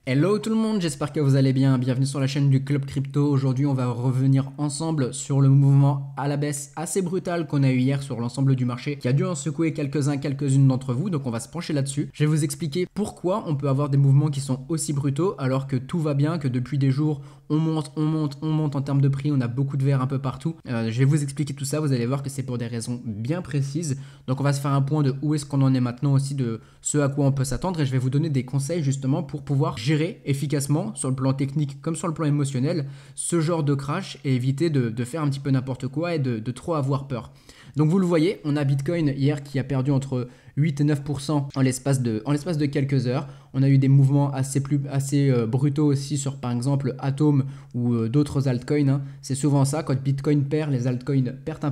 Hello tout le monde, j'espère que vous allez bien. Bienvenue sur la chaîne du Club Crypto. Aujourd'hui, on va revenir ensemble sur le mouvement à la baisse assez brutal qu'on a eu hier sur l'ensemble du marché, qui a dû en secouer quelques-unes d'entre vous. Donc on va se pencher là-dessus. Je vais vous expliquer pourquoi on peut avoir des mouvements qui sont aussi brutaux alors que tout va bien, que depuis des jours, on monte en termes de prix. On a beaucoup de verre un peu partout. Je vais vous expliquer tout ça. Vous allez voir que c'est pour des raisons bien précises. Donc on va se faire un point de où est-ce qu'on en est maintenant aussi, de ce à quoi on peut s'attendre. Et je vais vous donner des conseils justement pour pouvoir gérer efficacement sur le plan technique comme sur le plan émotionnel ce genre de crash et éviter de faire un petit peu n'importe quoi et de trop avoir peur. Donc vous le voyez, on a Bitcoin hier qui a perdu entre 8 et 9% en l'espace de quelques heures. On a eu des mouvements assez brutaux aussi sur par exemple Atom ou d'autres altcoins. Hein. C'est souvent ça, quand Bitcoin perd, les altcoins perdent un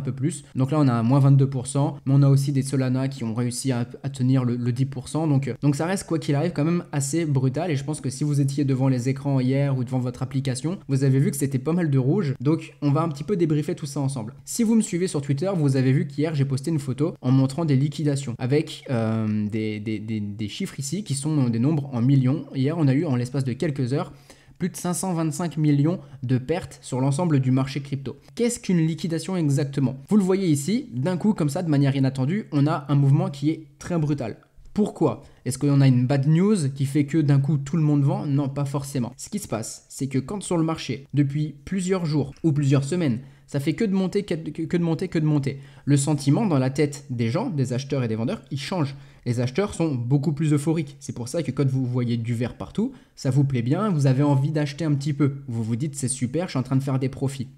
peu plus. Donc là on a un moins 22%, mais on a aussi des Solana qui ont réussi à tenir le 10%. Donc ça reste quoi qu'il arrive quand même assez brutal, et je pense que si vous étiez devant les écrans hier ou devant votre application, vous avez vu que c'était pas mal de rouge. Donc on va un petit peu débriefer tout ça ensemble. Si vous me suivez sur Twitter, vous avez vu qu'hier j'ai posté une photo en montrant des liquidations avec des chiffres ici qui sont des nombres en millions. Hier on a eu en l'espace de quelques heures plus de 525 millions de pertes sur l'ensemble du marché crypto. Qu'est-ce qu'une liquidation exactement? Vous le voyez ici, d'un coup comme ça, de manière inattendue, on a un mouvement qui est très brutal. Pourquoi? Est-ce qu'on a une bad news qui fait que d'un coup tout le monde vend? Non, pas forcément. Ce qui se passe, c'est que quand sur le marché, depuis plusieurs jours ou plusieurs semaines, ça fait que de monter, que de monter. Le sentiment dans la tête des gens, des acheteurs et des vendeurs, il change. Les acheteurs sont beaucoup plus euphoriques. C'est pour ça que quand vous voyez du vert partout, ça vous plaît bien, vous avez envie d'acheter un petit peu. Vous vous dites c'est super, je suis en train de faire des profits.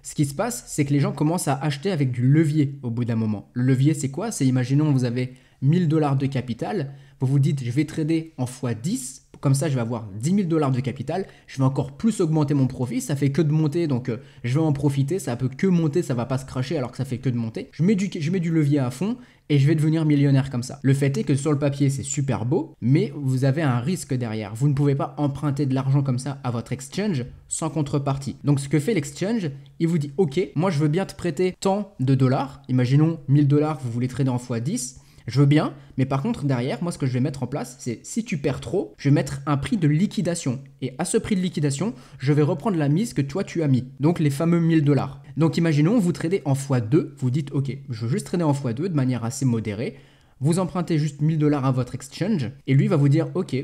Ce qui se passe, c'est que les gens commencent à acheter avec du levier au bout d'un moment. Le levier, c'est quoi? C'est, imaginons, vous avez 1000 $ de capital, vous vous dites je vais trader en x10, comme ça je vais avoir 10 000 $ de capital, je vais encore plus augmenter mon profit, ça fait que de monter, donc je vais en profiter, ça peut que monter, ça va pas se cracher alors que ça fait que de monter. Je mets du levier à fond et je vais devenir millionnaire comme ça. Le fait est que sur le papier c'est super beau, mais vous avez un risque derrière. Vous ne pouvez pas emprunter de l'argent comme ça à votre exchange sans contrepartie. Donc ce que fait l'exchange, il vous dit ok, moi je veux bien te prêter tant de dollars, imaginons 1000 $, vous voulez trader en x10, je veux bien, mais par contre derrière, moi ce que je vais mettre en place, c'est si tu perds trop, je vais mettre un prix de liquidation. Et à ce prix de liquidation, je vais reprendre la mise que toi tu as mis. Donc les fameux 1000 $. Donc imaginons, vous tradez en x2, vous dites ok, je veux juste trader en x2 de manière assez modérée. Vous empruntez juste 1000 $ à votre exchange et lui va vous dire ok,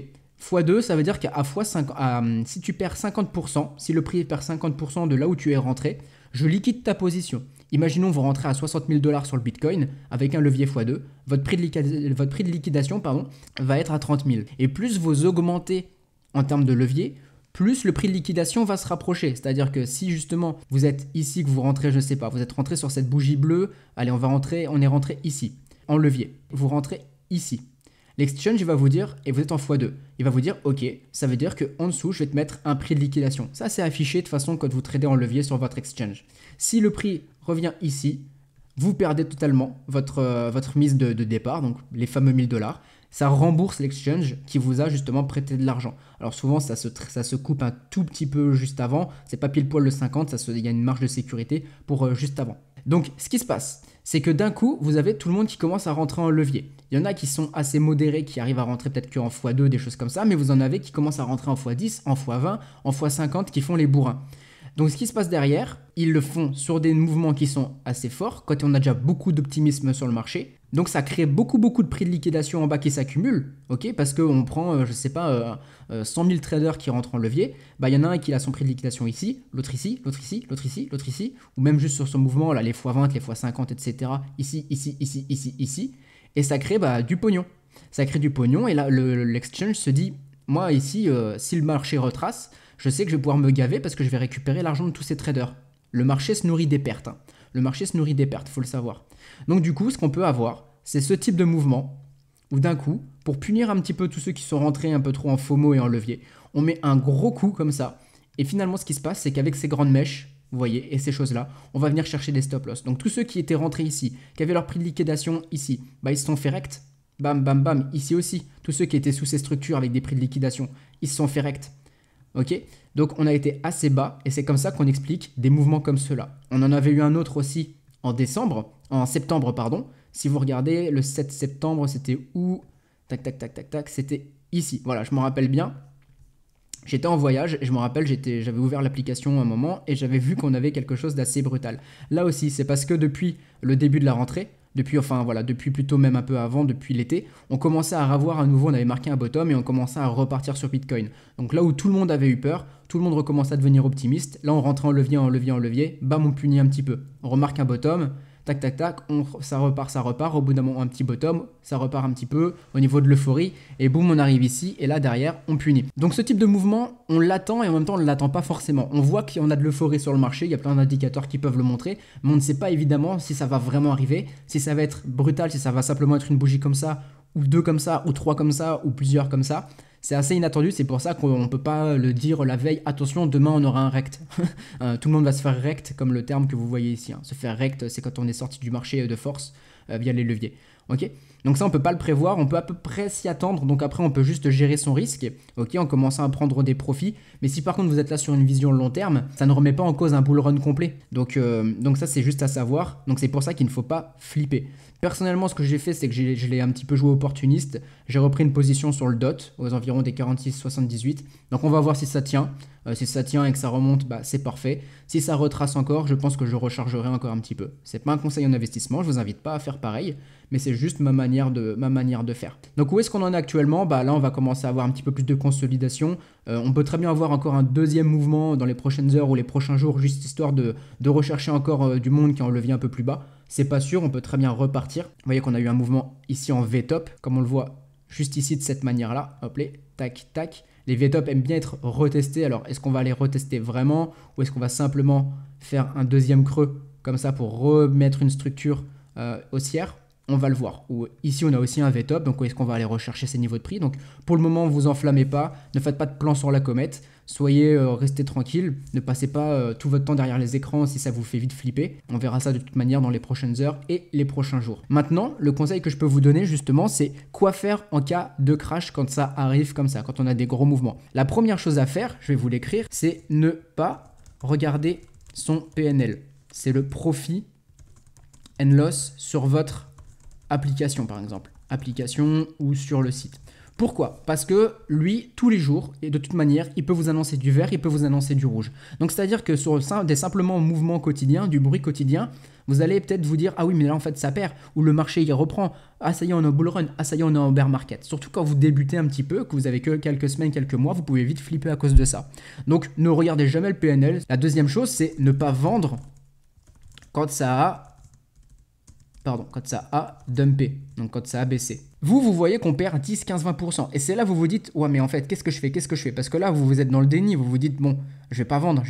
x2 ça veut dire qu'à x5, si tu perds 50%, si le prix perd 50% de là où tu es rentré, je liquide ta position. Imaginons vous rentrez à 60 000 $ sur le Bitcoin avec un levier x2, votre prix de liquidation va être à 30 000. Et plus vous augmentez en termes de levier, plus le prix de liquidation va se rapprocher. C'est-à-dire que si justement vous êtes ici, que vous rentrez, je ne sais pas, vous êtes rentré sur cette bougie bleue, allez on est rentré ici, en levier. Vous rentrez ici. L'exchange il va vous dire, et vous êtes en x2, il va vous dire ok, ça veut dire qu'en dessous je vais te mettre un prix de liquidation. Ça c'est affiché de façon quand vous tradez en levier sur votre exchange. Si le prix revient ici, vous perdez totalement votre mise de départ, donc les fameux 1000 $. Ça rembourse l'exchange qui vous a justement prêté de l'argent. Alors souvent ça se coupe un tout petit peu juste avant, c'est pas pile poil le 50, il y a une marge de sécurité pour juste avant. Donc ce qui se passe, c'est que d'un coup, vous avez tout le monde qui commence à rentrer en levier. Il y en a qui sont assez modérés, qui arrivent à rentrer peut-être qu'en x2, des choses comme ça, mais vous en avez qui commencent à rentrer en x10, en x20, en x50, qui font les bourrins. Donc ce qui se passe derrière, ils le font sur des mouvements qui sont assez forts, quand on a déjà beaucoup d'optimisme sur le marché. Donc ça crée beaucoup de prix de liquidation en bas qui s'accumulent, ok, parce qu'on prend, je sais pas, 100 000 traders qui rentrent en levier, bah il y en a un qui a son prix de liquidation ici, l'autre ici, l'autre ici, l'autre ici, l'autre ici, ou même juste sur son mouvement, là, les x20, les x50, etc., ici, ici, ici, ici, ici, et ça crée du pognon. Ça crée du pognon, et là, l'exchange se dit, moi ici, si le marché retrace, je sais que je vais pouvoir me gaver parce que je vais récupérer l'argent de tous ces traders. Le marché se nourrit des pertes, hein. Le marché se nourrit des pertes, il faut le savoir. Donc du coup, ce qu'on peut avoir, c'est ce type de mouvement où d'un coup, pour punir un petit peu tous ceux qui sont rentrés un peu trop en FOMO et en levier, on met un gros coup comme ça. Et finalement, ce qui se passe, c'est qu'avec ces grandes mèches, vous voyez, et ces choses-là, on va venir chercher des stop-loss. Donc tous ceux qui étaient rentrés ici, qui avaient leur prix de liquidation ici, bah ils se sont fait rect. Bam, bam, bam, ici aussi. Tous ceux qui étaient sous ces structures avec des prix de liquidation, ils se sont fait rect. Ok, donc on a été assez bas et c'est comme ça qu'on explique des mouvements comme ceux-là. On en avait eu un autre aussi en septembre, pardon. Si vous regardez le 7 septembre, c'était où? Tac, tac, tac, tac, tac, c'était ici. Voilà, je m'en rappelle bien. J'étais en voyage et je me rappelle, j'avais ouvert l'application un moment et j'avais vu qu'on avait quelque chose d'assez brutal. Là aussi, c'est parce que depuis le début de la rentrée, depuis plutôt même un peu avant, depuis l'été, on commençait à revoir à nouveau, on avait marqué un bottom et on commençait à repartir sur Bitcoin. Donc là où tout le monde avait eu peur, tout le monde recommençait à devenir optimiste. Là, on rentrait en levier, bam, on punit un petit peu. On remarque un bottom. Tac, tac, tac, ça repart. Au bout d'un moment, un petit bottom, ça repart un petit peu au niveau de l'euphorie. Et boum, on arrive ici. Et là, derrière, on punit. Donc, ce type de mouvement, on l'attend et en même temps, on ne l'attend pas forcément. On voit qu'il y en a de l'euphorie sur le marché. Il y a plein d'indicateurs qui peuvent le montrer. Mais on ne sait pas évidemment si ça va vraiment arriver, si ça va être brutal, si ça va simplement être une bougie comme ça, ou deux comme ça, ou trois comme ça, ou plusieurs comme ça. C'est assez inattendu, c'est pour ça qu'on ne peut pas le dire la veille. Attention, demain on aura un rect. Tout le monde va se faire rect, comme le terme que vous voyez ici. Se faire rect, c'est quand on est sorti du marché de force via les leviers. Ok, donc ça on peut pas le prévoir, on peut à peu près s'y attendre. Donc après on peut juste gérer son risque, ok, en commençant à prendre des profits. Mais si par contre vous êtes là sur une vision long terme, ça ne remet pas en cause un bull run complet. Donc ça c'est juste à savoir. Donc c'est pour ça qu'il ne faut pas flipper. Personnellement, ce que j'ai fait, c'est que je l'ai un petit peu joué opportuniste. J'ai repris une position sur le DOT, aux environs des 46,78. Donc on va voir si ça tient. Si ça tient et que ça remonte, bah, c'est parfait. Si ça retrace encore, je pense que je rechargerai encore un petit peu. C'est pas un conseil en investissement, je vous invite pas à faire pareil, mais c'est juste ma manière de faire. Donc où est-ce qu'on en est actuellement? Bah, là, on va commencer à avoir un petit peu plus de consolidation. On peut très bien avoir encore un deuxième mouvement dans les prochaines heures ou les prochains jours, juste histoire de rechercher encore du monde qui est en levier un peu plus bas. C'est pas sûr, on peut très bien repartir. Vous voyez qu'on a eu un mouvement ici en V-top, comme on le voit juste ici de cette manière-là. Hop là, tac, tac. Les V-top aiment bien être retestés. Alors, est-ce qu'on va les retester vraiment ou est-ce qu'on va simplement faire un deuxième creux comme ça pour remettre une structure haussière? On va le voir. Ou ici, on a aussi un V-top. Donc, est-ce qu'on va aller rechercher ces niveaux de prix? Donc, pour le moment, vous enflammez pas. Ne faites pas de plan sur la comète. Soyez restez tranquille. Ne passez pas tout votre temps derrière les écrans si ça vous fait vite flipper. On verra ça de toute manière dans les prochaines heures et les prochains jours. Maintenant, le conseil que je peux vous donner justement, c'est quoi faire en cas de crash quand ça arrive comme ça, quand on a des gros mouvements. La première chose à faire, je vais vous l'écrire, c'est ne pas regarder son PNL. C'est le profit and loss sur votre application par exemple, application ou sur le site. Pourquoi? Parce que lui, tous les jours, et de toute manière, il peut vous annoncer du vert, il peut vous annoncer du rouge. Donc c'est-à-dire que sur des simplement mouvements quotidiens, du bruit quotidien, vous allez peut-être vous dire « Ah oui, mais là en fait ça perd » ou « Le marché il reprend »,« Ah ça y est, on est en bull run »,« Ah ça y est, on est en bear market ». Surtout quand vous débutez un petit peu, que vous avez que quelques semaines, quelques mois, vous pouvez vite flipper à cause de ça. Donc ne regardez jamais le PNL. La deuxième chose, c'est ne pas vendre quand ça a dumpé, donc quand ça a baissé. Vous voyez qu'on perd 10, 15, 20%. Et c'est là vous vous dites, ouais mais en fait, qu'est-ce que je fais? Parce que là, vous êtes dans le déni, vous vous dites, bon, je vais pas vendre.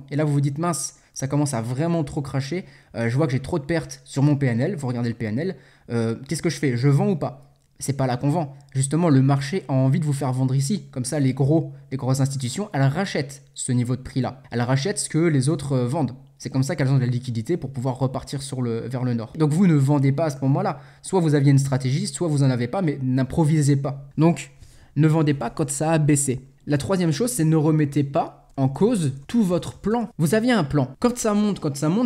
Et là, vous vous dites, mince, ça commence à vraiment trop cracher. Je vois que j'ai trop de pertes sur mon PNL, vous regardez le PNL. Qu'est-ce que je fais? Je vends ou pas? C'est pas là qu'on vend. Justement, le marché a envie de vous faire vendre ici. Comme ça, les grosses institutions, elles rachètent ce niveau de prix-là. Elles rachètent ce que les autres vendent. C'est comme ça qu'elles ont de la liquidité pour pouvoir repartir vers le nord. Donc vous ne vendez pas à ce moment-là. Soit vous aviez une stratégie, soit vous n'en avez pas, mais n'improvisez pas. Donc, ne vendez pas quand ça a baissé. La troisième chose, c'est ne remettez pas en cause tout votre plan. Vous aviez un plan. Quand ça monte,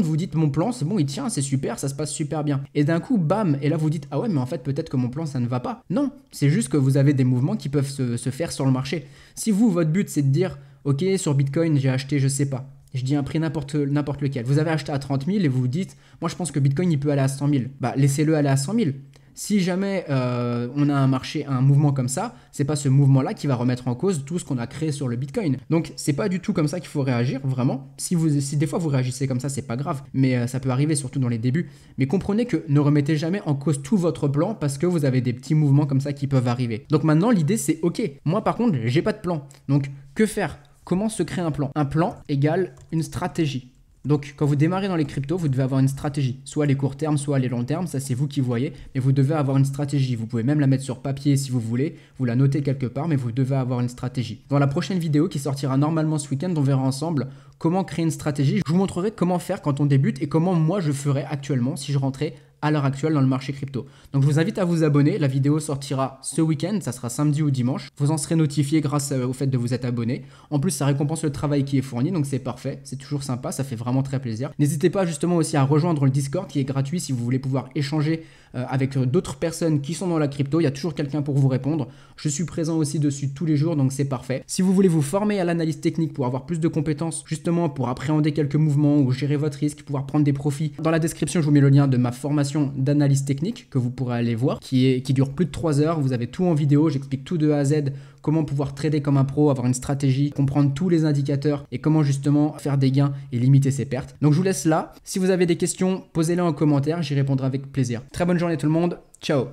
vous dites mon plan, c'est bon, il tient, c'est super, ça se passe super bien. Et d'un coup, bam, et là vous dites ah ouais, mais en fait peut-être que mon plan ça ne va pas. Non, c'est juste que vous avez des mouvements qui peuvent se faire sur le marché. Si votre but c'est de dire ok, sur Bitcoin j'ai acheté, je sais pas. Je dis un prix n'importe lequel. Vous avez acheté à 30 000 et vous vous dites moi je pense que Bitcoin il peut aller à 100 000. Bah laissez-le aller à 100 000. Si jamais on a un mouvement comme ça, c'est pas ce mouvement-là qui va remettre en cause tout ce qu'on a créé sur le Bitcoin. Donc c'est pas du tout comme ça qu'il faut réagir, vraiment. Si des fois vous réagissez comme ça, c'est pas grave, mais ça peut arriver surtout dans les débuts. Mais comprenez que ne remettez jamais en cause tout votre plan parce que vous avez des petits mouvements comme ça qui peuvent arriver. Donc maintenant l'idée c'est ok, moi par contre j'ai pas de plan. Donc que faire? Comment se crée un plan? Un plan égale une stratégie. Donc, quand vous démarrez dans les cryptos, vous devez avoir une stratégie. Soit les courts termes, soit les longs termes, ça c'est vous qui voyez. Mais vous devez avoir une stratégie. Vous pouvez même la mettre sur papier si vous voulez. Vous la notez quelque part, mais vous devez avoir une stratégie. Dans la prochaine vidéo qui sortira normalement ce week-end, on verra ensemble comment créer une stratégie. Je vous montrerai comment faire quand on débute et comment moi je ferais actuellement si je rentrais à l'heure actuelle dans le marché crypto. Donc je vous invite à vous abonner, la vidéo sortira ce week-end, ça sera samedi ou dimanche. Vous en serez notifié grâce au fait de vous être abonné. En plus ça récompense le travail qui est fourni, donc c'est parfait, c'est toujours sympa, ça fait vraiment très plaisir. N'hésitez pas justement aussi à rejoindre le Discord qui est gratuit si vous voulez pouvoir échanger avec d'autres personnes qui sont dans la crypto. Il y a toujours quelqu'un pour vous répondre. Je suis présent aussi dessus tous les jours, donc c'est parfait. Si vous voulez vous former à l'analyse technique pour avoir plus de compétences, justement pour appréhender quelques mouvements ou gérer votre risque, pouvoir prendre des profits, dans la description, je vous mets le lien de ma formation d'analyse technique que vous pourrez aller voir, qui dure plus de 3 heures. Vous avez tout en vidéo, j'explique tout de A à Z, comment pouvoir trader comme un pro, avoir une stratégie, comprendre tous les indicateurs et comment justement faire des gains et limiter ses pertes. Donc je vous laisse là. Si vous avez des questions, posez-les en commentaire, j'y répondrai avec plaisir. Très bonne journée tout le monde, ciao.